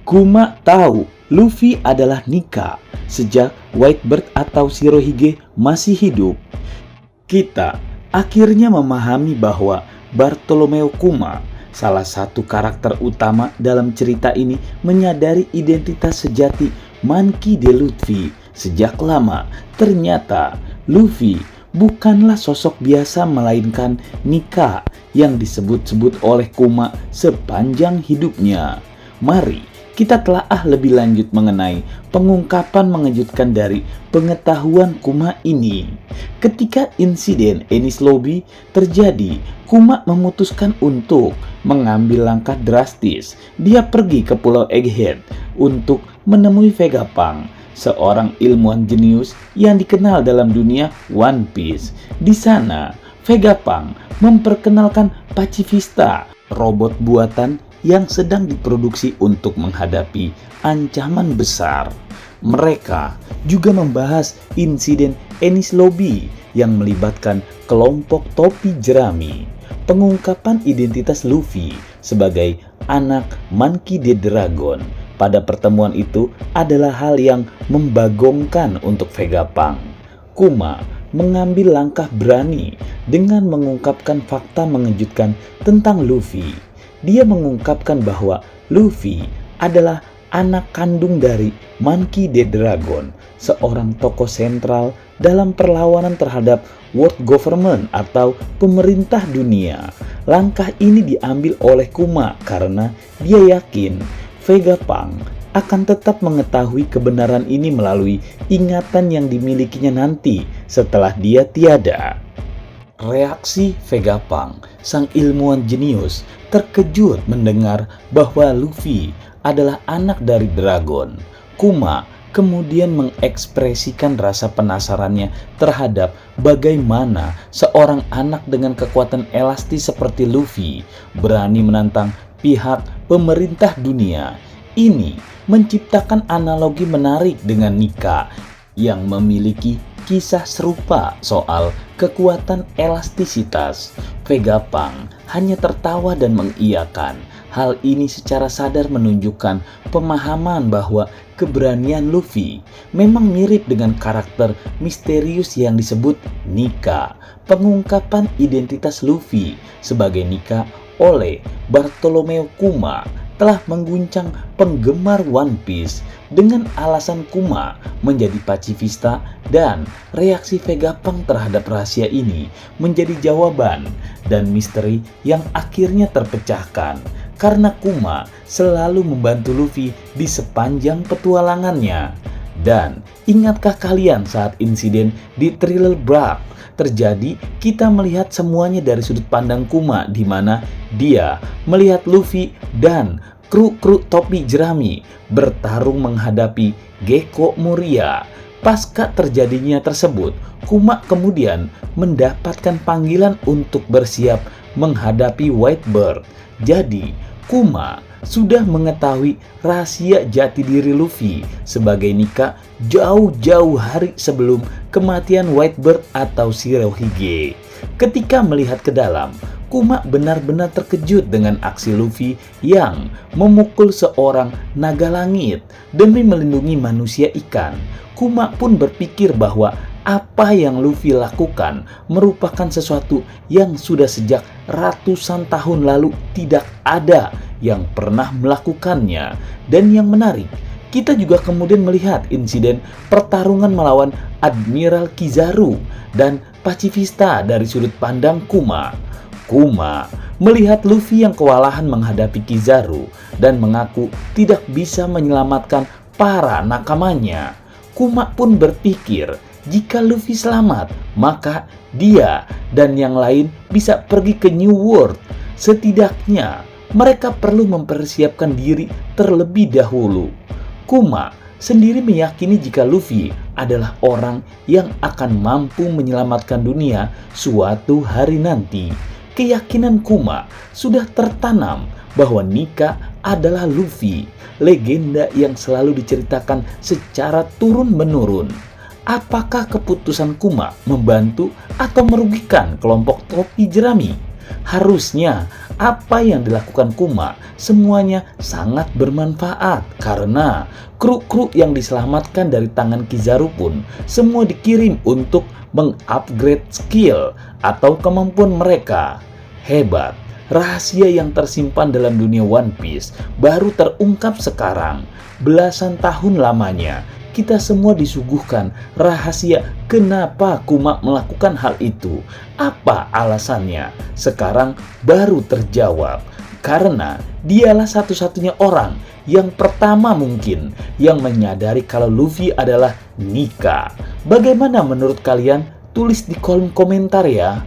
Kuma tahu Luffy adalah Nika sejak Whitebird atau Shirohige masih hidup. Kita akhirnya memahami bahwa Bartolomeo Kuma, salah satu karakter utama dalam cerita ini, menyadari identitas sejati Monkey D. Luffy sejak lama. Ternyata Luffy bukanlah sosok biasa, melainkan Nika yang disebut-sebut oleh Kuma sepanjang hidupnya. Mari kita telaah lebih lanjut mengenai pengungkapan mengejutkan dari pengetahuan Kuma ini. Ketika insiden Enies Lobby terjadi, Kuma memutuskan untuk mengambil langkah drastis. Dia pergi ke Pulau Egghead untuk menemui Vegapunk, seorang ilmuwan jenius yang dikenal dalam dunia One Piece. Di sana, Vegapunk memperkenalkan Pacifista, robot buatan yang sedang diproduksi untuk menghadapi ancaman besar. Mereka juga membahas insiden Enies Lobby yang melibatkan kelompok topi jerami. Pengungkapan identitas Luffy sebagai anak Monkey D. Dragon pada pertemuan itu adalah hal yang membagongkan untuk Vegapunk. Kuma mengambil langkah berani dengan mengungkapkan fakta mengejutkan tentang Luffy. Dia mengungkapkan bahwa Luffy adalah anak kandung dari Monkey D. Dragon, seorang tokoh sentral dalam perlawanan terhadap World Government atau pemerintah dunia. Langkah ini diambil oleh Kuma karena dia yakin Vegapunk akan tetap mengetahui kebenaran ini melalui ingatan yang dimilikinya nanti setelah dia tiada. Reaksi Vegapunk, sang ilmuwan jenius, terkejut mendengar bahwa Luffy adalah anak dari Dragon. Kuma kemudian mengekspresikan rasa penasarannya terhadap bagaimana seorang anak dengan kekuatan elastis seperti Luffy berani menantang pihak pemerintah dunia. Ini menciptakan analogi menarik dengan Nika yang memiliki kisah serupa soal kekuatan elastisitas. Vegapunk hanya tertawa dan mengiyakan. Hal ini secara sadar menunjukkan pemahaman bahwa keberanian Luffy memang mirip dengan karakter misterius yang disebut Nika. Pengungkapan identitas Luffy sebagai Nika oleh Bartolomeo Kuma telah mengguncang penggemar One Piece. Dengan alasan Kuma menjadi pacifista dan reaksi Vegapunk terhadap rahasia ini menjadi jawaban dan misteri yang akhirnya terpecahkan karena Kuma selalu membantu Luffy di sepanjang petualangannya. Dan ingatkah kalian saat insiden di Thriller Bark terjadi, kita melihat semuanya dari sudut pandang Kuma, di mana dia melihat Luffy dan kru topi jerami bertarung menghadapi Gecko Moria. Pasca terjadinya tersebut, Kuma kemudian mendapatkan panggilan untuk bersiap menghadapi Whitebird. Jadi, Kuma sudah mengetahui rahasia jati diri Luffy sebagai Nika jauh-jauh hari sebelum kematian Whitebird atau Shirohige. Ketika melihat ke dalam, Kuma benar-benar terkejut dengan aksi Luffy yang memukul seorang naga langit demi melindungi manusia ikan. Kuma pun berpikir bahwa apa yang Luffy lakukan merupakan sesuatu yang sudah sejak ratusan tahun lalu tidak ada yang pernah melakukannya. Dan yang menarik, kita juga kemudian melihat insiden pertarungan melawan Admiral Kizaru dan Pacifista dari sudut pandang Kuma. Kuma melihat Luffy yang kewalahan menghadapi Kizaru dan mengaku tidak bisa menyelamatkan para nakamanya. Kuma pun berpikir jika Luffy selamat, maka dia dan yang lain bisa pergi ke New World. Setidaknya mereka perlu mempersiapkan diri terlebih dahulu. Kuma sendiri meyakini jika Luffy adalah orang yang akan mampu menyelamatkan dunia suatu hari nanti. Keyakinan Kuma sudah tertanam bahwa Nika adalah Luffy, legenda yang selalu diceritakan secara turun-menurun. Apakah keputusan Kuma membantu atau merugikan kelompok topi jerami? Harusnya apa yang dilakukan Kuma semuanya sangat bermanfaat karena kru-kru yang diselamatkan dari tangan Kizaru pun semua dikirim untuk mengupgrade skill atau kemampuan mereka. Hebat, rahasia yang tersimpan dalam dunia One Piece baru terungkap sekarang. Belasan tahun lamanya kita semua disuguhkan rahasia kenapa Kuma melakukan hal itu. Apa alasannya? Sekarang baru terjawab. Karena dialah satu-satunya orang yang pertama mungkin yang menyadari kalau Luffy adalah Nika. Bagaimana menurut kalian? Tulis di kolom komentar ya.